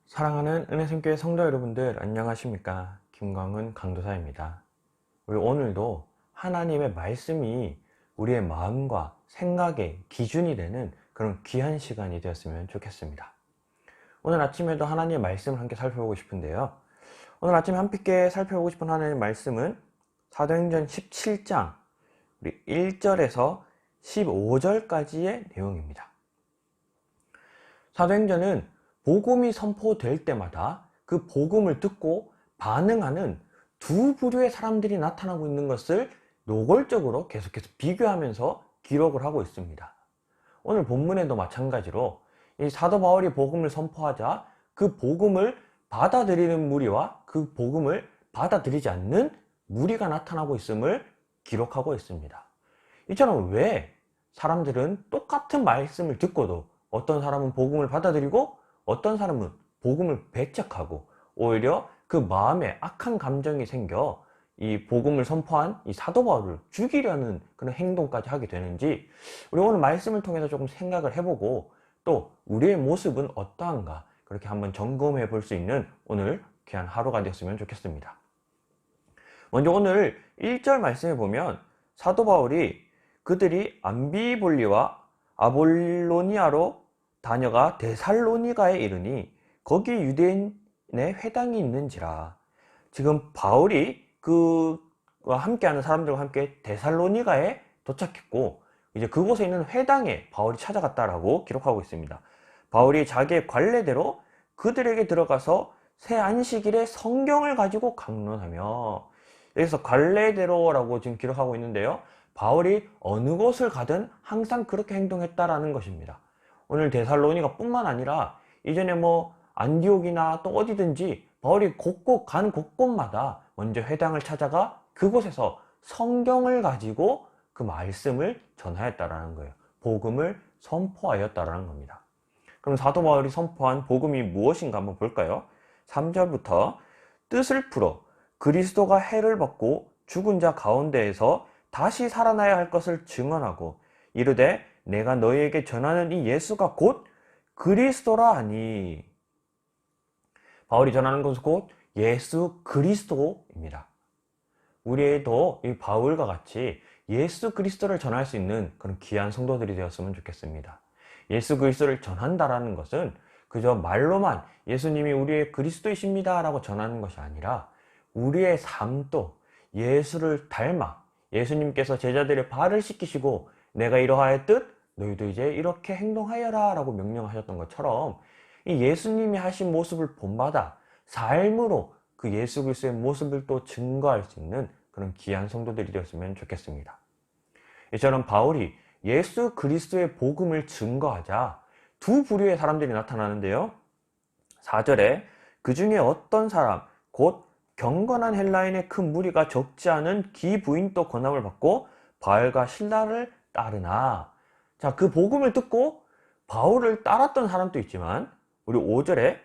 사랑하는 은혜샘교회 성도 여러분들 안녕하십니까? 김광훈 강도사입니다. 우리 오늘도 하나님의 말씀이 우리의 마음과 생각의 기준이 되는 그런 귀한 시간이 되었으면 좋겠습니다. 오늘 아침에도 하나님의 말씀을 함께 살펴보고 싶은데요. 오늘 아침에 함께 살펴보고 싶은 하나님의 말씀은 사도행전 17장 우리 1절에서 15절까지의 내용입니다. 사도행전은 복음이 선포될 때마다 그 복음을 듣고 반응하는 두 부류의 사람들이 나타나고 있는 것을 노골적으로 계속해서 비교하면서 기록을 하고 있습니다. 오늘 본문에도 마찬가지로 이 사도 바울이 복음을 선포하자 그 복음을 받아들이는 무리와 그 복음을 받아들이지 않는 무리가 나타나고 있음을 기록하고 있습니다. 이처럼 왜 사람들은 똑같은 말씀을 듣고도 어떤 사람은 복음을 받아들이고 어떤 사람은 복음을 배척하고 오히려 그 마음에 악한 감정이 생겨 이 복음을 선포한 이 사도 바울을 죽이려는 그런 행동까지 하게 되는지 우리 오늘 말씀을 통해서 조금 생각을 해보고 또 우리의 모습은 어떠한가 그렇게 한번 점검해 볼 수 있는 오늘 귀한 하루가 되었으면 좋겠습니다. 먼저 오늘 1절 말씀에 보면 사도 바울이 그들이 암비볼리와 아볼로니아로 다녀가 데살로니가에 이르니 거기 유대인의 회당이 있는지라. 지금 바울이 그와 함께하는 사람들과 함께 데살로니가에 도착했고 이제 그곳에 있는 회당에 바울이 찾아갔다라고 기록하고 있습니다. 바울이 자기의 관례대로 그들에게 들어가서 새 안식일에 성경을 가지고 강론하며, 여기서 관례대로라고 지금 기록하고 있는데요, 바울이 어느 곳을 가든 항상 그렇게 행동했다라는 것입니다. 오늘 데살로니가 뿐만 아니라 이전에 안디옥이나 또 어디든지 바울이 간 곳곳마다 먼저 회당을 찾아가 그곳에서 성경을 가지고 그 말씀을 전하였다라는 거예요. 복음을 선포하였다라는 겁니다. 그럼 사도 바울이 선포한 복음이 무엇인가 한번 볼까요? 3절부터 뜻을 풀어 그리스도가 해를 받고 죽은 자 가운데에서 다시 살아나야 할 것을 증언하고 이르되 내가 너희에게 전하는 이 예수가 곧 그리스도라 하니. 바울이 전하는 것은 곧 예수 그리스도입니다. 우리도 이 바울과 같이 예수 그리스도를 전할 수 있는 그런 귀한 성도들이 되었으면 좋겠습니다. 예수 그리스도를 전한다라는 것은 그저 말로만 예수님이 우리의 그리스도이십니다 라고 전하는 것이 아니라 우리의 삶도 예수를 닮아 예수님께서 제자들의 발을 씻기시고 내가 이러하였듯 너희도 이제 이렇게 행동하여라 라고 명령하셨던 것처럼 이 예수님이 하신 모습을 본받아 삶으로 그 예수 그리스도의 모습을 또 증거할 수 있는 그런 귀한 성도들이 되었으면 좋겠습니다. 이처럼 바울이 예수 그리스도의 복음을 증거하자 두 부류의 사람들이 나타나는데요, 4절에 그 중에 어떤 사람 곧 경건한 헬라인의 큰 무리가 적지 않은 기부인도 권함을 받고 바울과 실라를 따르나. 자, 그 복음을 듣고 바울을 따랐던 사람도 있지만 우리 5절에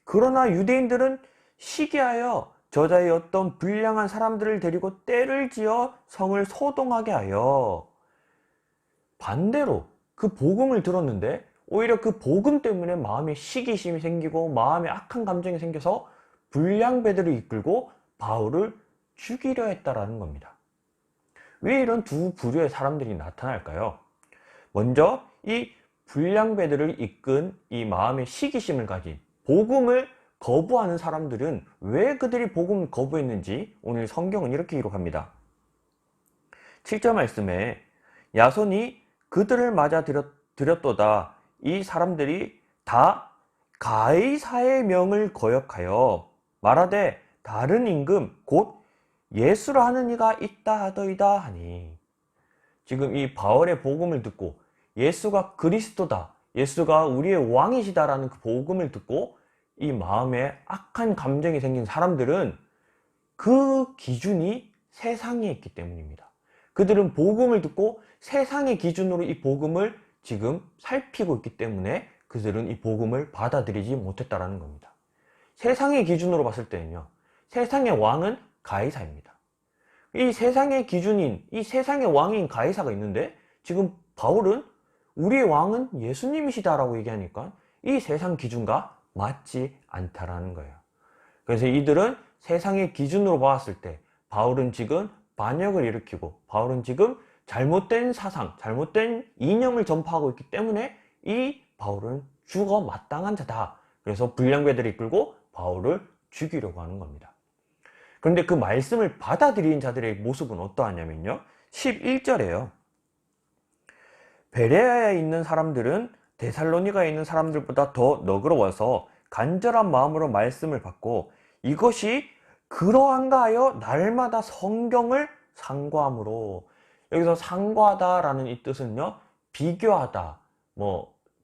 그러나 유대인들은 시기하여 저자의 어떤 불량한 사람들을 데리고 떼를 지어 성을 소동하게 하여. 반대로 그 복음을 들었는데 오히려 그 복음 때문에 마음에 시기심이 생기고 마음에 악한 감정이 생겨서 불량배들을 이끌고 바울을 죽이려 했다라는 겁니다. 왜 이런 두 부류의 사람들이 나타날까요? 먼저 이 불량배들을 이끈 이 마음의 시기심을 가진 복음을 거부하는 사람들은 왜 그들이 복음을 거부했는지 오늘 성경은 이렇게 기록합니다. 7절 말씀에 야손이 그들을 맞아 들였도다. 이 사람들이 다 가이사의 명을 거역하여 말하되 다른 임금 곧 예수라 하는 이가 있다 하더이다 하니. 지금 이 바울의 복음을 듣고 예수가 그리스도다, 예수가 우리의 왕이시다라는 그 복음을 듣고 이 마음에 악한 감정이 생긴 사람들은 그 기준이 세상에 있기 때문입니다. 그들은 복음을 듣고 세상의 기준으로 이 복음을 지금 살피고 있기 때문에 그들은 이 복음을 받아들이지 못했다라는 겁니다. 세상의 기준으로 봤을 때는요, 세상의 왕은 가이사입니다. 이 세상의 기준인, 이 세상의 왕인 가이사가 있는데 지금 바울은 우리의 왕은 예수님이시다라고 얘기하니까 이 세상 기준과 맞지 않다라는 거예요. 그래서 이들은 세상의 기준으로 봤을 때 바울은 지금 반역을 일으키고 바울은 지금 잘못된 사상, 잘못된 이념을 전파하고 있기 때문에 이 바울은 죽어 마땅한 자다. 그래서 불량배들이 이끌고 바울을 죽이려고 하는 겁니다. 그런데 그 말씀을 받아들인 자들의 모습은 어떠하냐면요, 11절에요. 베레아에 있는 사람들은 데살로니가에 있는 사람들보다 더 너그러워서 간절한 마음으로 말씀을 받고 이것이 그러한가 하여 날마다 성경을 상고함으로, 여기서 상고하다라는 이 뜻은요, 비교하다,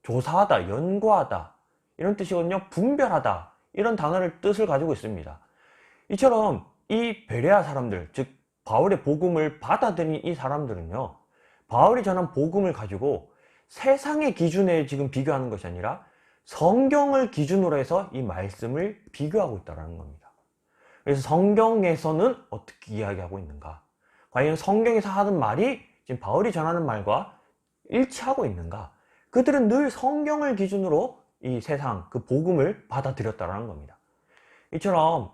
조사하다, 연구하다 이런 뜻이거든요. 분별하다 이런 단어를 뜻을 가지고 있습니다. 이처럼 이 베레아 사람들, 즉 바울의 복음을 받아들인 이 사람들은요, 바울이 전한 복음을 가지고 세상의 기준에 지금 비교하는 것이 아니라 성경을 기준으로 해서 이 말씀을 비교하고 있다는 겁니다. 그래서 성경에서는 어떻게 이야기하고 있는가? 과연 성경에서 하는 말이 지금 바울이 전하는 말과 일치하고 있는가? 그들은 늘 성경을 기준으로 이 세상, 그 복음을 받아들였다는 겁니다. 이처럼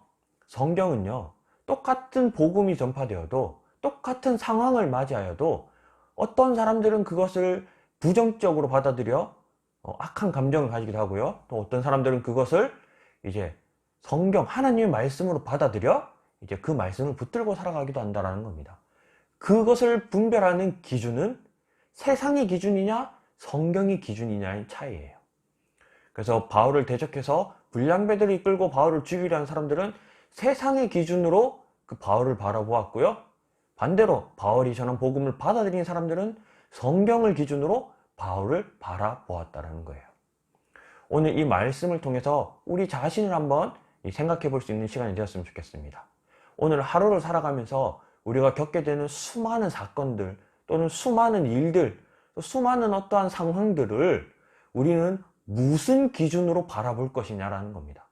성경은요, 똑같은 복음이 전파되어도, 똑같은 상황을 맞이하여도 어떤 사람들은 그것을 부정적으로 받아들여 악한 감정을 가지기도 하고요. 또 어떤 사람들은 그것을 이제 성경, 하나님의 말씀으로 받아들여 이제 그 말씀을 붙들고 살아가기도 한다는 겁니다. 그것을 분별하는 기준은 세상의 기준이냐 성경의 기준이냐의 차이예요. 그래서 바울을 대적해서 불량배들을 이끌고 바울을 죽이려 하는 사람들은 세상의 기준으로 그 바울을 바라보았고요. 반대로 바울이 전한 복음을 받아들인 사람들은 성경을 기준으로 바울을 바라보았다는 거예요. 오늘 이 말씀을 통해서 우리 자신을 한번 생각해 볼 수 있는 시간이 되었으면 좋겠습니다. 오늘 하루를 살아가면서 우리가 겪게 되는 수많은 사건들 또는 수많은 일들, 또 수많은 어떠한 상황들을 우리는 무슨 기준으로 바라볼 것이냐라는 겁니다.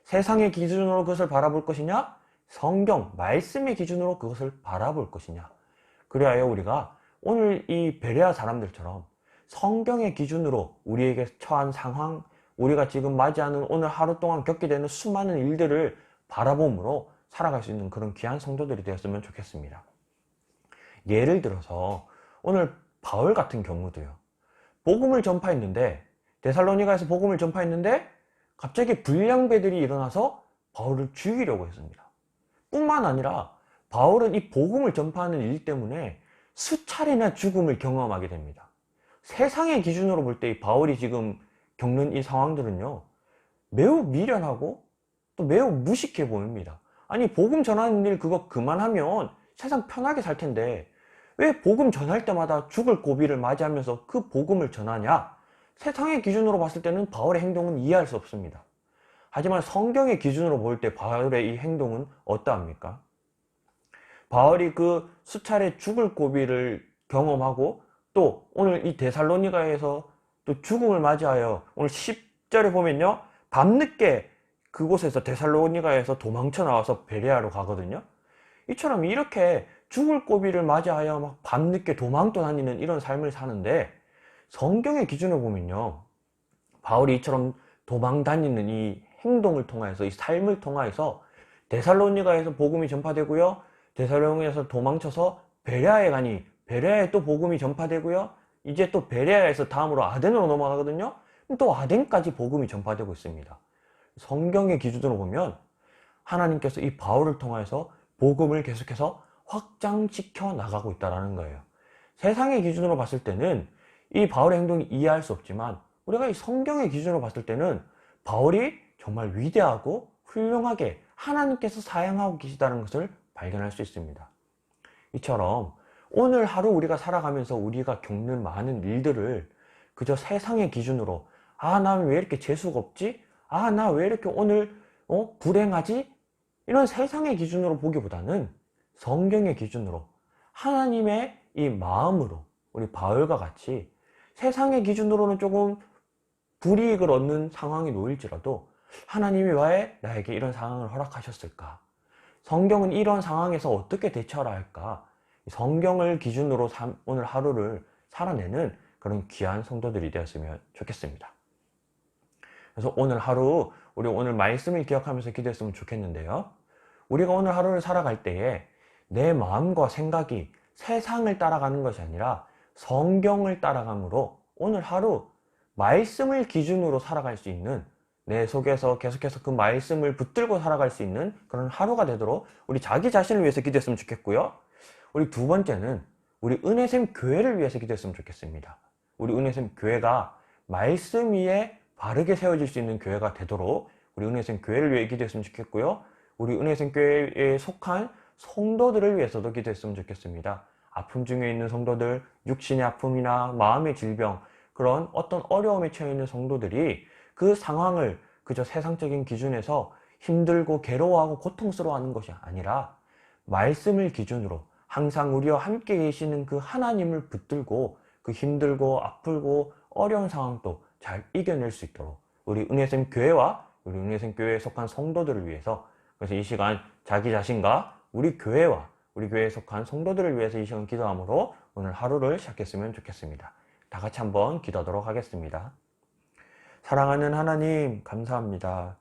세상의 기준으로 그것을 바라볼 것이냐, 성경, 말씀의 기준으로 그것을 바라볼 것이냐. 그래야 우리가 오늘 이 베레아 사람들처럼 성경의 기준으로 우리에게 처한 상황, 우리가 지금 맞이하는 오늘 하루 동안 겪게 되는 수많은 일들을 바라봄으로 살아갈 수 있는 그런 귀한 성도들이 되었으면 좋겠습니다. 예를 들어서 오늘 바울 같은 경우도요, 복음을 전파했는데, 데살로니가에서 복음을 전파했는데 갑자기 불량배들이 일어나서 바울을 죽이려고 했습니다. 뿐만 아니라 바울은 이 복음을 전파하는 일 때문에 수차례나 죽음을 경험하게 됩니다. 세상의 기준으로 볼 때 이 바울이 지금 겪는 이 상황들은요, 매우 미련하고 또 매우 무식해 보입니다. 아니, 복음 전하는 일 그거 그만하면 세상 편하게 살 텐데 왜 복음 전할 때마다 죽을 고비를 맞이하면서 그 복음을 전하냐? 세상의 기준으로 봤을 때는 바울의 행동은 이해할 수 없습니다. 하지만 성경의 기준으로 볼 때 바울의 이 행동은 어떠합니까? 바울이 그 수차례 죽을 고비를 경험하고 또 오늘 이 데살로니가에서 또 죽음을 맞이하여 오늘 10절에 보면요, 밤늦게 그곳에서 데살로니가에서 도망쳐 나와서 베레아로 가거든요. 이처럼 이렇게 죽을 고비를 맞이하여 막 밤늦게 도망도 다니는 이런 삶을 사는데, 성경의 기준을 보면요, 바울이 이처럼 도망 다니는 이 행동을 통해서, 이 삶을 통해서 데살로니가에서 복음이 전파되고요, 데살로니가에서 도망쳐서 베레아에 가니 베레아에 또 복음이 전파되고요, 이제 또 베레아에서 다음으로 아덴으로 넘어가거든요. 또 아덴까지 복음이 전파되고 있습니다. 성경의 기준으로 보면 하나님께서 이 바울을 통해서 복음을 계속해서 확장시켜 나가고 있다는 거예요. 세상의 기준으로 봤을 때는 이 바울의 행동이 이해할 수 없지만 우리가 이 성경의 기준으로 봤을 때는 바울이 정말 위대하고 훌륭하게 하나님께서 사용하고 계시다는 것을 발견할 수 있습니다. 이처럼 오늘 하루 우리가 살아가면서 우리가 겪는 많은 일들을 그저 세상의 기준으로, 나는 왜 이렇게 재수가 없지? 나 왜 이렇게 오늘 불행하지? 이런 세상의 기준으로 보기보다는 성경의 기준으로, 하나님의 이 마음으로, 우리 바울과 같이 세상의 기준으로는 조금 불이익을 얻는 상황이 놓일지라도 하나님이 왜 나에게 이런 상황을 허락하셨을까? 성경은 이런 상황에서 어떻게 대처하라 할까? 성경을 기준으로 오늘 하루를 살아내는 그런 귀한 성도들이 되었으면 좋겠습니다. 그래서 오늘 하루 우리 오늘 말씀을 기억하면서 기도했으면 좋겠는데요. 우리가 오늘 하루를 살아갈 때에 내 마음과 생각이 세상을 따라가는 것이 아니라 성경을 따라가므로 오늘 하루 말씀을 기준으로 살아갈 수 있는, 내 속에서 계속해서 그 말씀을 붙들고 살아갈 수 있는 그런 하루가 되도록 우리 자기 자신을 위해서 기도했으면 좋겠고요. 우리 두 번째는 우리 은혜샘 교회를 위해서 기도했으면 좋겠습니다. 우리 은혜샘 교회가 말씀 위에 바르게 세워질 수 있는 교회가 되도록 우리 은혜샘 교회를 위해 기도했으면 좋겠고요. 우리 은혜샘 교회에 속한 성도들을 위해서도 기도했으면 좋겠습니다. 아픔 중에 있는 성도들, 육신의 아픔이나 마음의 질병, 그런 어떤 어려움에 처해 있는 성도들이 그 상황을 그저 세상적인 기준에서 힘들고 괴로워하고 고통스러워하는 것이 아니라 말씀을 기준으로 항상 우리와 함께 계시는 그 하나님을 붙들고 그 힘들고 아프고 어려운 상황도 잘 이겨낼 수 있도록 우리 은혜샘 교회와 우리 은혜샘 교회에 속한 성도들을 위해서, 그래서 이 시간 자기 자신과 우리 교회와 우리 교회에 속한 성도들을 위해서 이 시간 기도함으로 오늘 하루를 시작했으면 좋겠습니다. 다 같이 한번 기도하도록 하겠습니다. 사랑하는 하나님, 감사합니다.